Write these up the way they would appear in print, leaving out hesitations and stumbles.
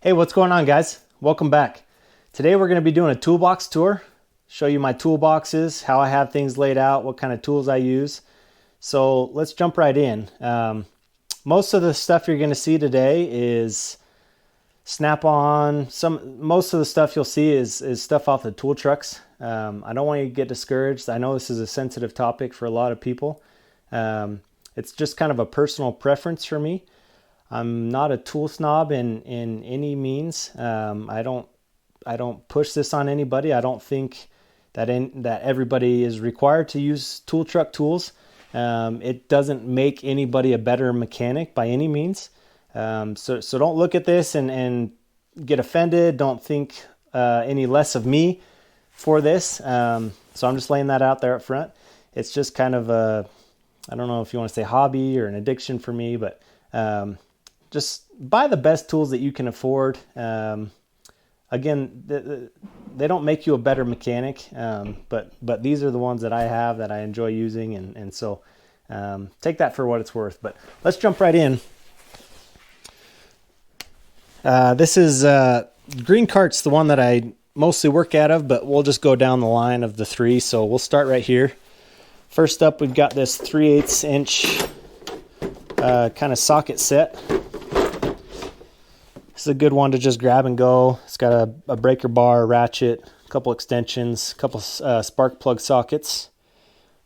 Hey, what's going on, guys? Welcome back. Today we're going to be doing a toolbox tour, show you my toolboxes, how I have things laid out, what kind of tools I use. So let's jump right in. Most of the stuff you're going to see today is snap-on. Most of the stuff you'll see is stuff off the tool trucks. I don't want you to get discouraged. I know this is a sensitive topic for a lot of people. It's just kind of a personal preference for me. I'm not a tool snob in any means. I don't push this on anybody. I don't think that everybody is required to use tool truck tools. It doesn't make anybody a better mechanic by any means. So don't look at this and get offended. Don't think any less of me for this. So I'm just laying that out there up front. It's just kind of a, I don't know if you want to say hobby or an addiction for me, but just buy the best tools that you can afford. Again, they don't make you a better mechanic, but these are the ones that I have that I enjoy using, and so take that for what it's worth. But let's jump right in. This is green cart's the one that I mostly work out of, but we'll just go down the line of the three. So we'll start right here. First up, we've got this 3/8 inch kind of socket set. This is a good one to just grab and go. It's got a breaker bar, a ratchet, a couple extensions, a couple spark plug sockets.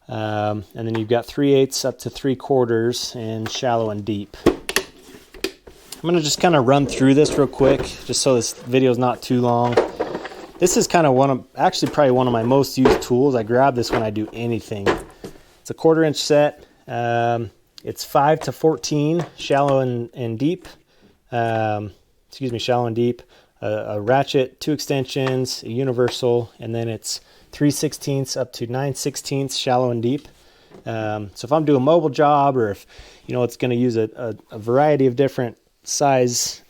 And then you've got 3/8 up to 3/4 in shallow and deep. I'm going to just kind of run through this real quick, just so this video is not too long. This is kind of probably one of my most used tools. I grab this when I do anything. It's a 1/4 inch set. It's 5 to 14, shallow and deep. Shallow and deep. A ratchet, 2 extensions, a universal, and then it's 3/16 up to 9/16 shallow and deep. So if I'm doing a mobile job, or if it's going to use a variety of different size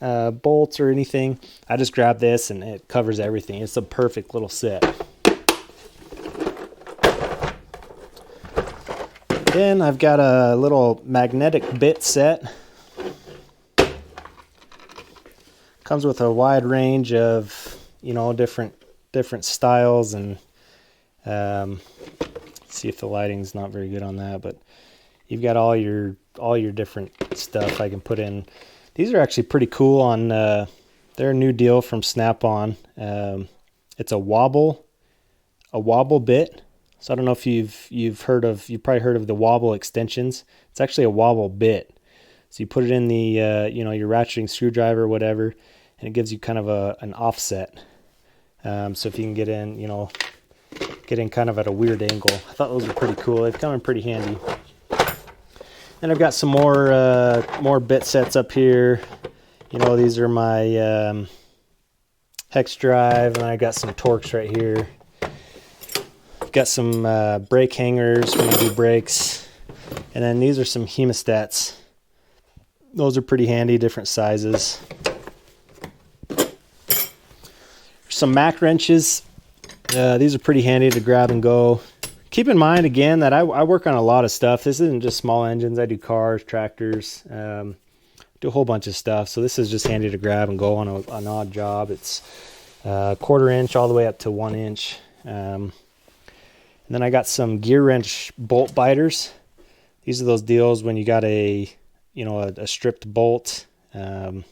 bolts or anything, I just grab this and it covers everything. It's a perfect little set. Then I've got a little magnetic bit set. Comes with a wide range of different styles, and see if the lighting's not very good on that, but you've got all your different stuff I can put in. These are actually pretty cool on they're a new deal from Snap-on. It's a wobble bit. So I don't know if you've probably heard of the Wobble Extensions. It's actually a wobble bit. So you put it in the your ratcheting screwdriver or whatever, and it gives you kind of an offset. So if you can get in kind of at a weird angle. I thought those were pretty cool. They've come in pretty handy. And I've got some more bit sets up here. These are my hex drive, and I got some Torx right here. I've got some brake hangers when I do brakes, and then these are some hemostats. Those are pretty handy, different sizes. Some Mac wrenches. These are pretty handy to grab and go. Keep in mind, again, that I work on a lot of stuff. This isn't just small engines. I do cars, tractors, do a whole bunch of stuff. So this is just handy to grab and go on an odd job. It's 1/4 inch all the way up to 1 inch. And then I got some Gearwrench bolt biters. These are those deals when you got a stripped bolt. You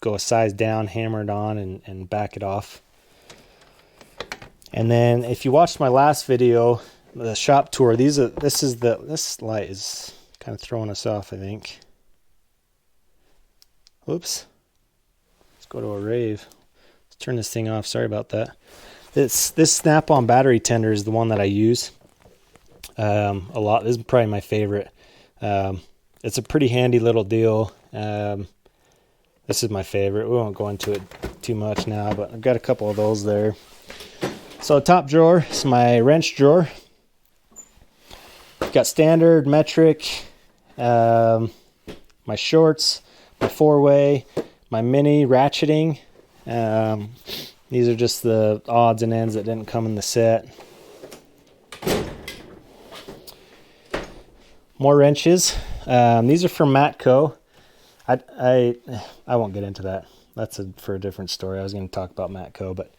go a size down, hammer it on, and back it off. And then if you watched my last video, the shop tour, this light is kind of throwing us off, I think. Whoops. Let's go to a rave. Let's turn this thing off. Sorry about that. This Snap-on battery tender is the one that I use a lot. This is probably my favorite. It's a pretty handy little deal. This is my favorite. We won't go into it too much now, but I've got a couple of those there. So top drawer is my wrench drawer. Got standard, metric, my shorts, my 4-way, my mini ratcheting. These are just the odds and ends that didn't come in the set. More wrenches. These are from Matco. I won't get into that. That's for a different story. I was going to talk about Matco, but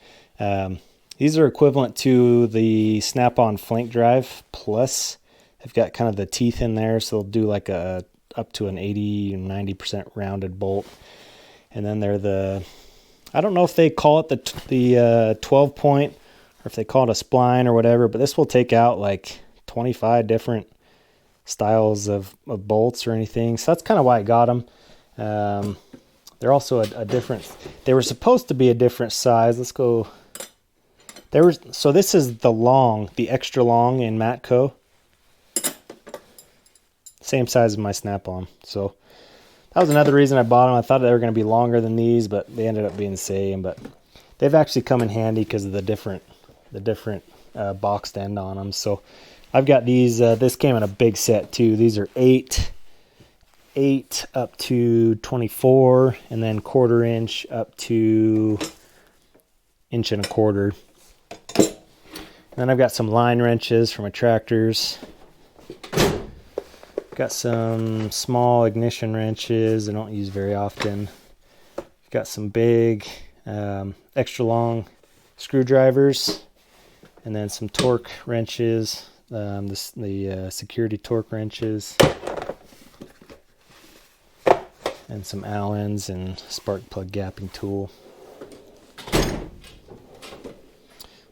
these are equivalent to the Snap-on flank drive plus. They've got kind of the teeth in there, so they'll do like a up to an 80 and 90% rounded bolt. And then they're the, I don't know if they call it the 12 point or if they call it a spline or whatever, but this will take out like 25 different styles of bolts or anything. So that's kind of why I got them. They're also a different, they were supposed to be a different size. Let's go. So this is the extra long in Matco. Same size as my Snap-on. So that was another reason I bought them. I thought they were going to be longer than these, but they ended up being the same. But they've actually come in handy because of the different boxed end on them. So I've got these. This came in a big set too. These are 8 up to 24, and then 1/4 inch up to 1.25 inches. And then I've got some line wrenches for my tractors. Got some small ignition wrenches I don't use very often. Got some big extra long screwdrivers, and then some torque wrenches, the security torque wrenches, and some Allens and spark plug gapping tool.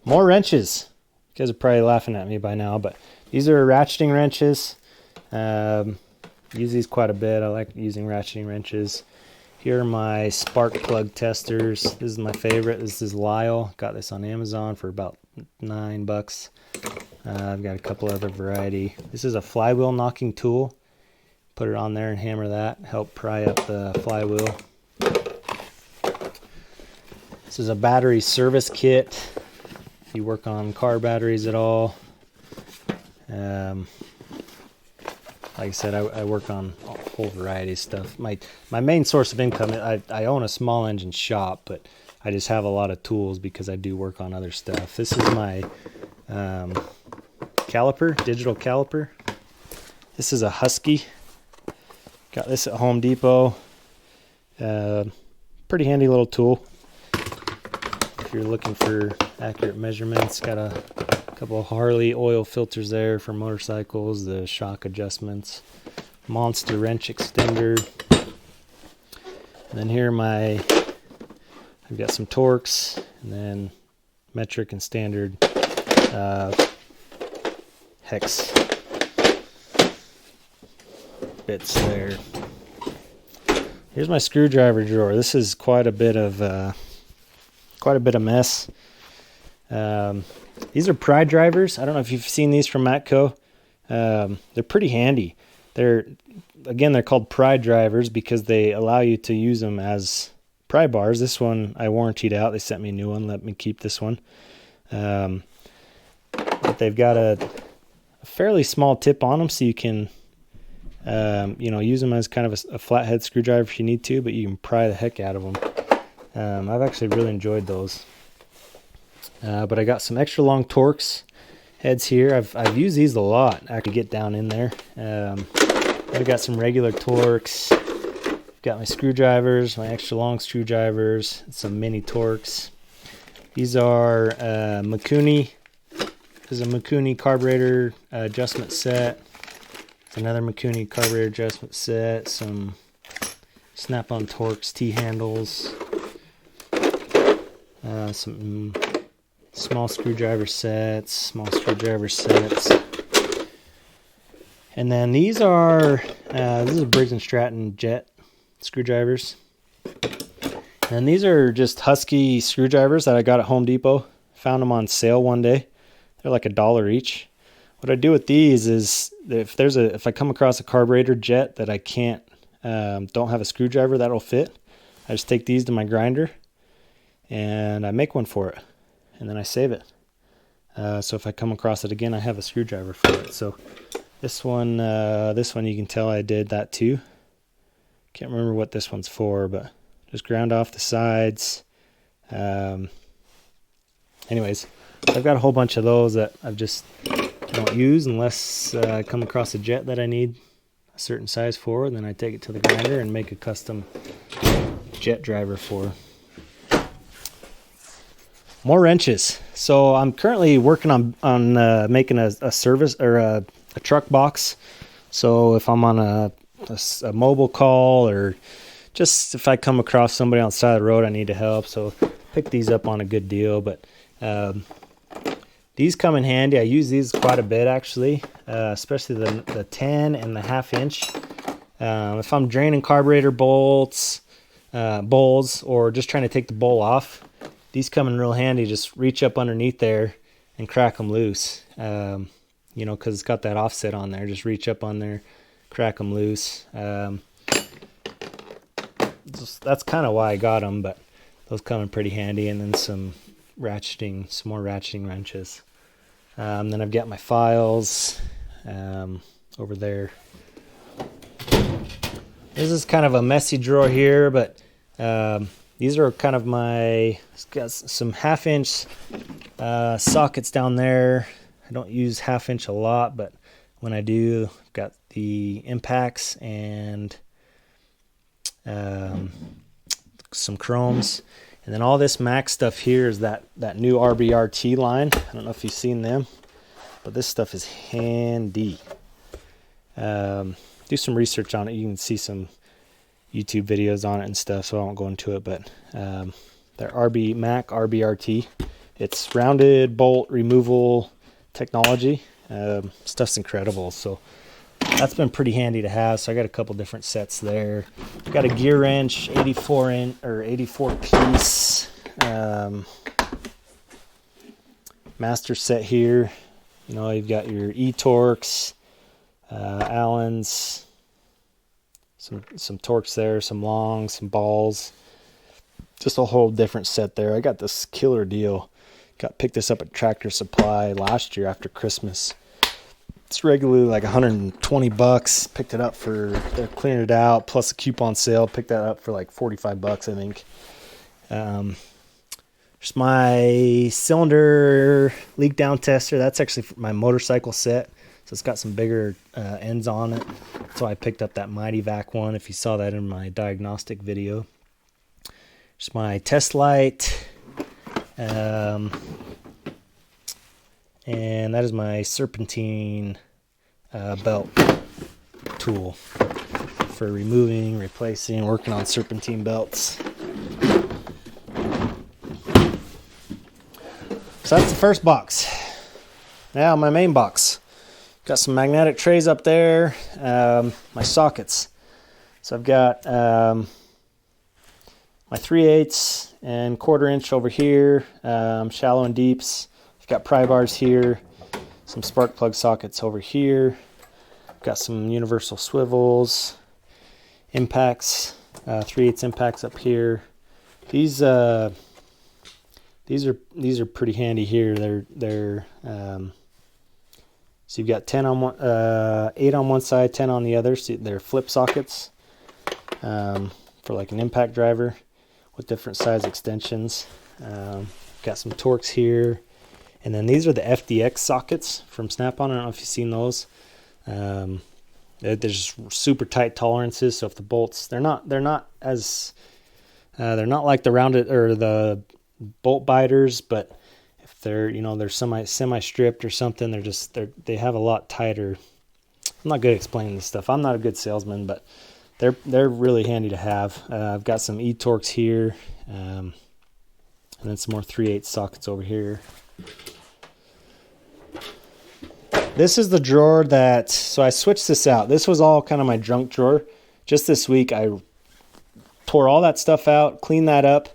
More wrenches. You guys are probably laughing at me by now, but these are ratcheting wrenches. Use these quite a bit. I like using ratcheting wrenches. Here are my spark plug testers. This is my favorite. This is Lyle. Got this on Amazon for about $9. I've got a couple other variety. This is a flywheel knocking tool. Put it on there and hammer that. Help pry up the flywheel. This is a battery service kit. If you work on car batteries at all. Like I said, I work on a whole variety of stuff. My main source of income, I own a small engine shop, but I just have a lot of tools because I do work on other stuff. This is my caliper, digital caliper. This is a Husky. Got this at Home Depot. Pretty handy little tool. If you're looking for accurate measurements, got a couple of Harley oil filters there for motorcycles, the shock adjustments, monster wrench extender. And then here I've got some Torx, and then metric and standard hex bits there. Here's my screwdriver drawer. This is quite a bit of mess. These are Pry Drivers. I don't know if you've seen these from Matco. They're pretty handy. They're called Pry Drivers because they allow you to use them as pry bars. This one I warrantied out. They sent me a new one. Let me keep this one. But they've got a fairly small tip on them, so you can use them as kind of a flathead screwdriver if you need to, but you can pry the heck out of them. I've actually really enjoyed those. But I got some extra long Torx heads here. I've used these a lot. I could get down in there. I've got some regular Torx. Got my screwdrivers, my extra long screwdrivers, some mini Torx. These are Mikuni. This is a Mikuni carburetor adjustment set. It's another Mikuni carburetor adjustment set. Some Snap-on Torx T-handles. Some small screwdriver sets, and then these are this is a Briggs and Stratton jet screwdrivers, and these are just Husky screwdrivers that I got at Home Depot. Found them on sale one day. They're like $1 each. What I do with these is if I come across a carburetor jet that I can't don't have a screwdriver that'll fit, I just take these to my grinder and I make one for it. And then I save it. So if I come across it again, I have a screwdriver for it. So this one you can tell I did that too. Can't remember what this one's for, but just ground off the sides. Anyways, I've got a whole bunch of those that I don't use unless I come across a jet that I need. a certain size for, and then I take it to the grinder and make a custom jet driver for. More wrenches. So I'm currently working on making a service or a truck box. So if I'm on a mobile call, or just if I come across somebody on the side of the road I need to help, so pick these up on a good deal. But these come in handy. I use these quite a bit actually, especially the 10 and the 1/2 inch. If I'm draining carburetor bowls, or just trying to take the bowl off, these come in real handy. Just reach up underneath there and crack them loose. You know, because it's got that offset on there. Just reach up on there, crack them loose. That's kind of why I got them, but those come in pretty handy. And then some more ratcheting wrenches. Then I've got my files over there. This is kind of a messy drawer here, but these are kind of it's got some 1/2 inch sockets down there. I don't use 1/2 inch a lot, but when I do, I've got the impacts and some chromes. And then all this Mac stuff here is that new RBRT line. I don't know if you've seen them, but this stuff is handy. Do some research on it. You can see some YouTube videos on it and stuff, so I won't go into it. But they're Mac RBRT. It's rounded bolt removal technology. Stuff's incredible. So that's been pretty handy to have. So I got a couple different sets there. Got a Gearwrench 84 piece master set here. You know, you've got your E-Torques, Allens, some Torques there, some longs, some balls. Just a whole different set there. I got this killer deal. Picked this up at Tractor Supply last year after Christmas. It's regularly like $120. Picked it up they're clearing it out, plus a coupon sale. Picked that up for like $45, I think. Just my cylinder leak down tester. That's actually my motorcycle set. So it's got some bigger ends on it. So I picked up that Mighty Vac one, if you saw that in my diagnostic video. Just my test light. And that is my serpentine belt tool for removing, replacing, working on serpentine belts. So that's the first box. Now my main box. Got some magnetic trays up there, my sockets. So I've got my 3/8 and 1/4 inch over here, shallow and deeps. I've got pry bars here, some spark plug sockets over here. Got some universal swivels, impacts, 3/8 impacts up here. These are pretty handy here. They're so you've got 10 on one, 8 on one side, 10 on the other. So they're flip sockets for like an impact driver with different size extensions. Got some Torques here, and then these are the FDX sockets from Snap-on. I don't know if you've seen those. They're just super tight tolerances. So if the bolts, they're not like the rounded or the bolt biters, but if they're semi stripped or something, they have a lot tighter. I'm not good at explaining this stuff. I'm not a good salesman, but they're really handy to have. I've got some E-Torques here, and then some more 3/8 sockets over here. This is the drawer so I switched this out. This was all kind of my junk drawer. Just this week, I tore all that stuff out, cleaned that up,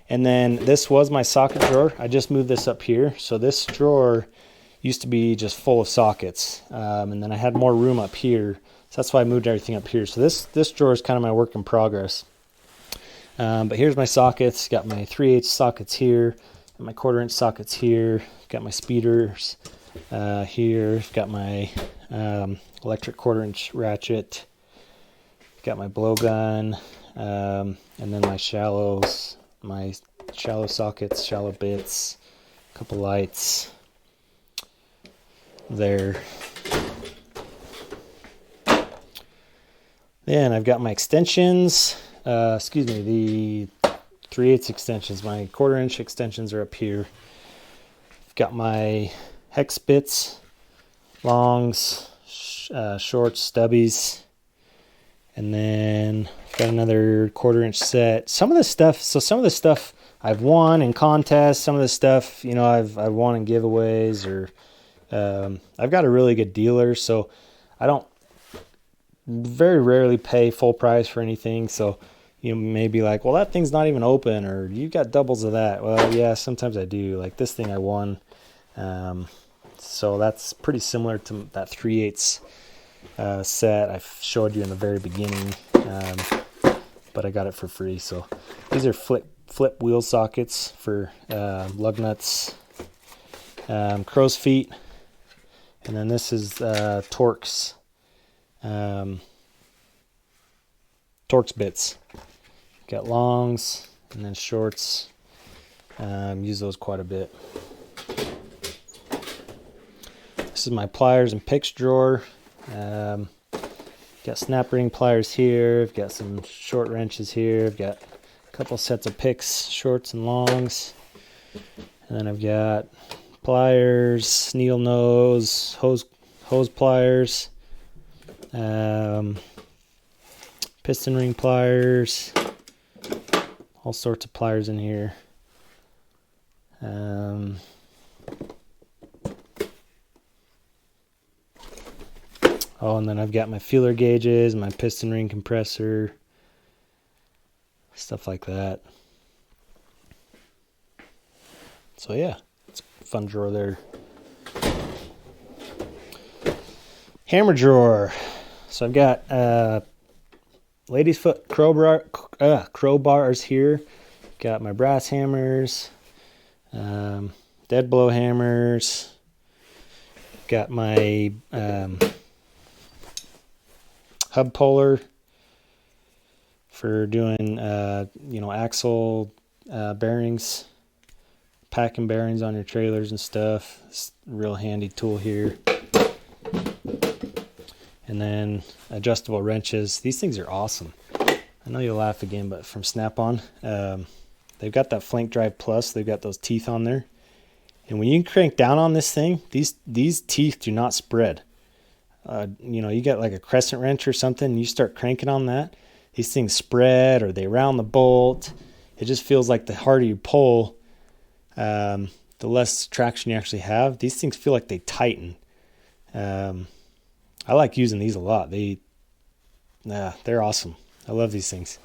and then this was my socket drawer. I just moved this up here. So this drawer used to be just full of sockets, and then I had more room up here. So that's why I moved everything up here. So this drawer is kind of my work in progress. But here's my sockets. Got my 3/8 sockets here, got my 1/4 inch sockets here, got my speeders here, got my electric 1/4 inch ratchet, got my blowgun, and then my shallow sockets, shallow bits, a couple lights there. Then I've got my extensions, excuse me, the 3/8 extensions. My 1/4" extensions are up here. I've got my hex bits, longs, shorts, stubbies, and then I've got another 1/4" set. Some of the stuff I've won in contests. Some of the stuff, you know, I've won in giveaways, or I've got a really good dealer, so I don't very rarely pay full price for anything. So you may be like, well, that thing's not even open, or you got doubles of that. Well, yeah, sometimes I do. Like this thing I won. So that's pretty similar to that 3/8 set I showed you in the very beginning, but I got it for free. So these are flip wheel sockets for lug nuts, crow's feet, and then this is Torx bits. Got longs and then shorts. Use those quite a bit. This is my pliers and picks drawer. Got snap ring pliers here. I've got some short wrenches here. I've got a couple sets of picks, shorts and longs. And then I've got pliers, needle nose, hose pliers, piston ring pliers, all sorts of pliers in here. Oh, and then I've got my feeler gauges, my piston ring compressor, stuff like that. So yeah, it's a fun drawer there. Hammer drawer. So I've got ladies' foot crowbars here. Got my brass hammers, dead blow hammers. Got my hub puller for doing axle bearings, packing bearings on your trailers and stuff. It's a real handy tool here. And then adjustable wrenches. These things are awesome. I know you'll laugh again, but from Snap-on, they've got that flank drive plus. They've got those teeth on there, and when you crank down on this thing, these teeth do not spread. You get like a crescent wrench or something, and you start cranking on that, these things spread, or they round the bolt. It just feels like the harder you pull, the less traction you actually have. These things feel like they tighten. I like using these a lot. They're awesome. I love these things.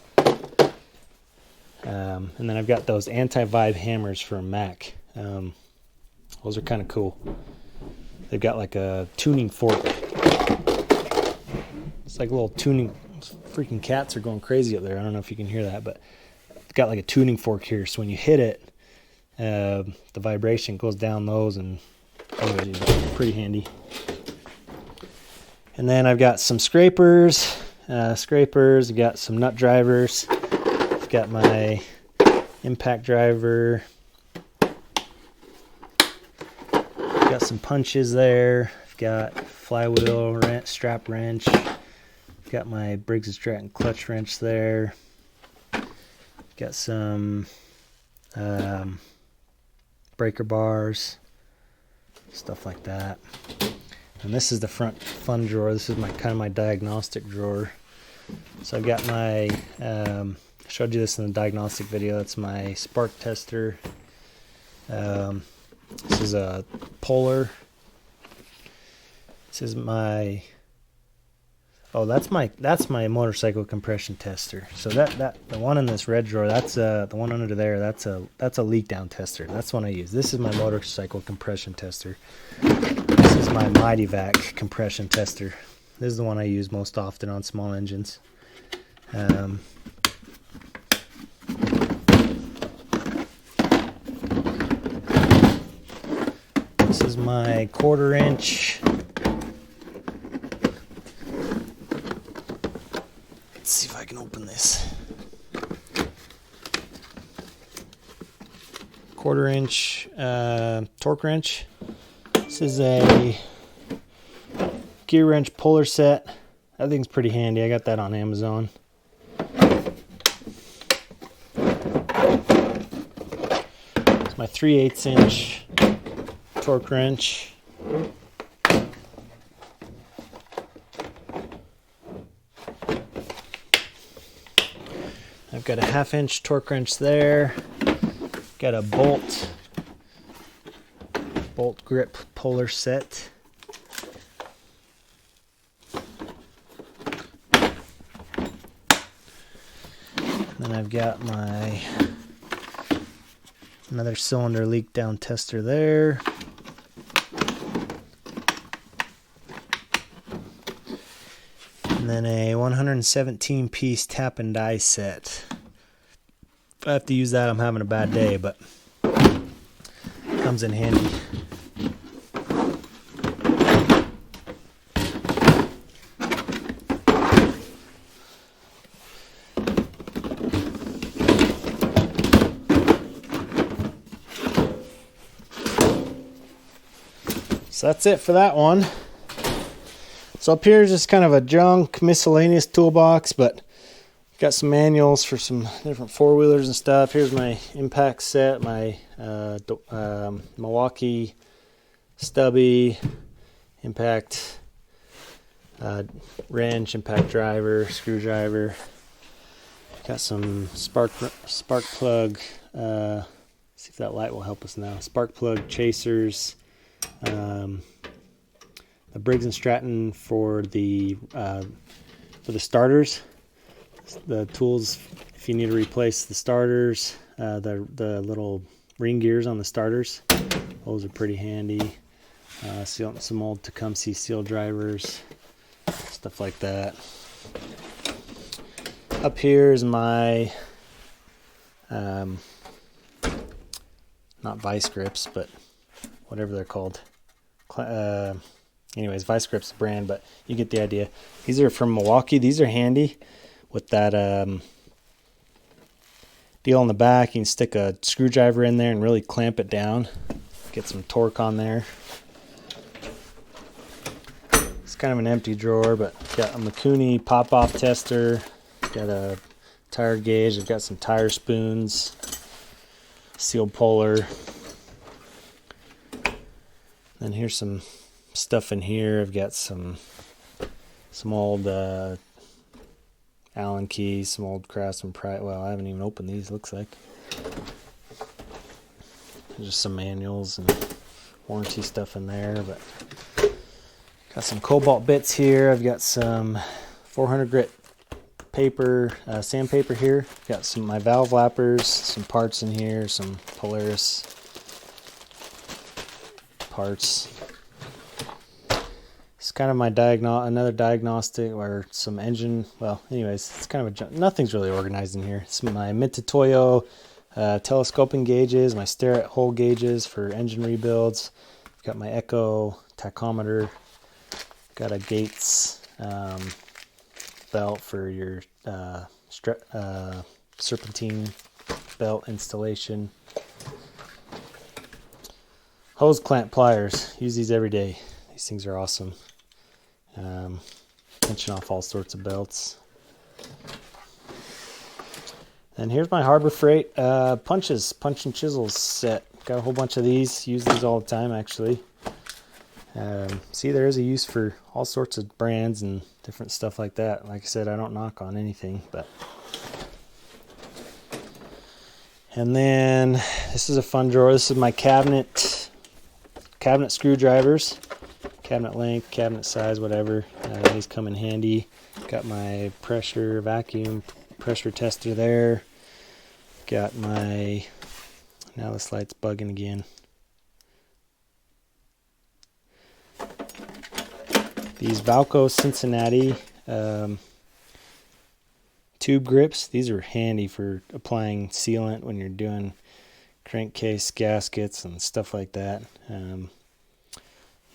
And then I've got those Anti-Vive hammers from Mac. Those are kind of cool. They've got like a tuning fork. It's like a little tuning. Freaking cats are going crazy up there. I don't know if you can hear that, but it's got like a tuning fork here. So when you hit it, the vibration goes down those, and anyways, it's pretty handy. And then I've got some scrapers. I've got some nut drivers. I've got my impact driver. I've got some punches there. I've got flywheel wrench, strap wrench. I've got my Briggs and Stratton clutch wrench there. Got some breaker bars, stuff like that. And this is the front fun drawer. This is my diagnostic drawer. So I've got my, I showed you this in the diagnostic video. That's my spark tester. This is a Polar. This is my, that's my motorcycle compression tester. So the one in this red drawer, that's the one under there. That's a leak down tester. That's the one I use. This is my motorcycle compression tester. This is my Mighty Vac compression tester. This is the one I use most often on small engines. This is my 1/4". Let's see if I can open this. 1/4" torque wrench. This is a Gearwrench puller set. That thing's pretty handy. I got that on Amazon. It's my 3/8 inch torque wrench. I've got a 1/2 inch torque wrench there. Got a bolt grip puller set. Then I've got my another cylinder leak down tester there. And then a 117 piece tap and die set. If I have to use that, I'm having a bad day, but it comes in handy. So that's it for that one. So up here is just kind of a junk miscellaneous toolbox, but got some manuals for some different four-wheelers and stuff. Here's my impact set, my Milwaukee stubby, impact wrench, impact driver, screwdriver. Got some spark plug. See if that light will help us now. Spark plug chasers. The Briggs and Stratton for the starters. The tools if you need to replace the starters, the little ring gears on the starters. Those are pretty handy. Some old Tecumseh seal drivers, stuff like that. Up here is my not vice grips, but whatever they're called. Anyways, Vice Grip's the brand, but you get the idea. These are from Milwaukee. These are handy with that deal on the back. You can stick a screwdriver in there and really clamp it down. Get some torque on there. It's kind of an empty drawer, but got a Mikuni pop-off tester. Got a tire gauge. I've got some tire spoons. Seal puller. And here's some stuff in here. I've got some old Allen keys, some old Craftsman Pry. Well, I haven't even opened these. Looks like just some manuals and warranty stuff in there. But got some cobalt bits here. I've got some 400 grit paper, sandpaper here. Got some my valve lappers, some parts in here, some Polaris parts. It's kind of my another diagnostic or some engine. Well, anyways, it's kind of nothing's really organized in here. It's my Mitutoyo telescoping gauges, my Starrett hole gauges for engine rebuilds. I've got my Echo tachometer. Got a Gates belt for your serpentine belt installation. Hose clamp pliers. Use these every day. These things are awesome. Pinching off all sorts of belts. And here's my Harbor Freight punch and chisels set. Got a whole bunch of these. Use these all the time, actually. See, there is a use for all sorts of brands and different stuff like that. Like I said, I don't knock on anything, but. And then this is a fun drawer. This is my cabinet screwdrivers. Cabinet length, cabinet size, whatever. These come in handy. Got my vacuum pressure tester there. Got my, now this light's bugging again. These Valco Cincinnati tube grips. These are handy for applying sealant when you're doing crankcase gaskets and stuff like that.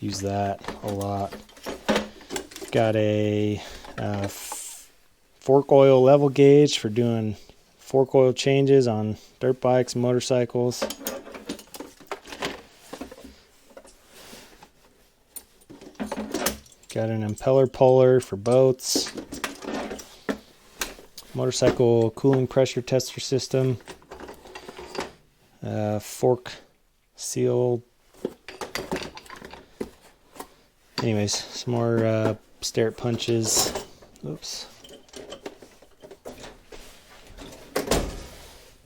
Use that a lot. Got a fork oil level gauge for doing fork oil changes on dirt bikes and motorcycles. Got an impeller puller for boats. Motorcycle cooling pressure tester system. Fork seal. Anyways, some more start punches. Oops.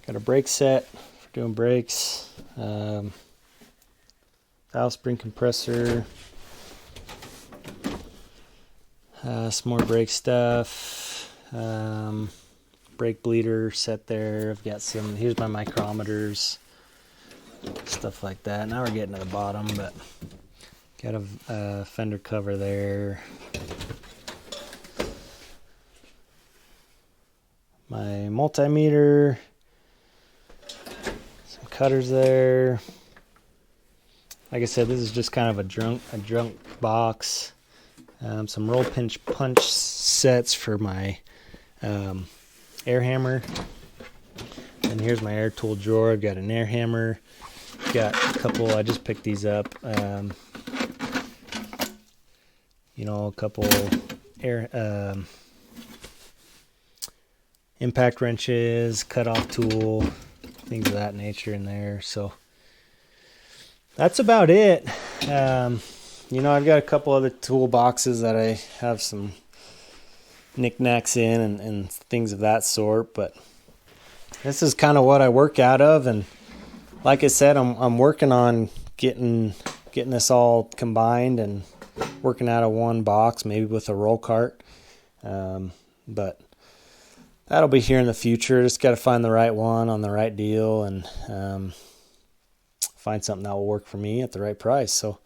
Got a brake set for doing brakes. Valve spring compressor. Some more brake stuff. Brake bleeder set there. I've got some, here's my micrometers. Stuff like that. Now we're getting to the bottom, but got a fender cover there. My multimeter. Some cutters there. Like I said, this is just kind of a junk box. Some roll pinch punch sets for my air hammer. And here's my air tool drawer. I've got an air hammer. Got a couple, I just picked these up. You know, a couple air impact wrenches, cutoff tool, things of that nature in there. So that's about it. You know, I've got a couple other toolboxes that I have some knickknacks in and things of that sort, but this is kind of what I work out of. And like I said, I'm working on getting this all combined and working out of one box, maybe with a roll cart. But that'll be here in the future. Just got to find the right one on the right deal and find something that will work for me at the right price. So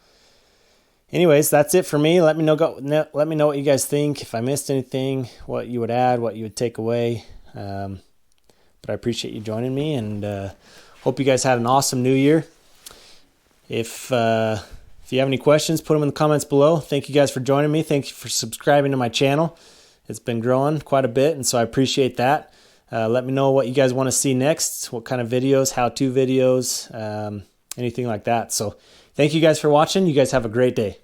anyways, that's it for me. Let me know what you guys think. If I missed anything, what you would add, what you would take away. But I appreciate you joining me, and hope you guys had an awesome new year. If you have any questions, put them in the comments below. Thank you guys for joining me. Thank you for subscribing to my channel. It's been growing quite a bit, and so I appreciate that. Let me know what you guys want to see next, what kind of videos, how-to videos, anything like that. So thank you guys for watching. You guys have a great day.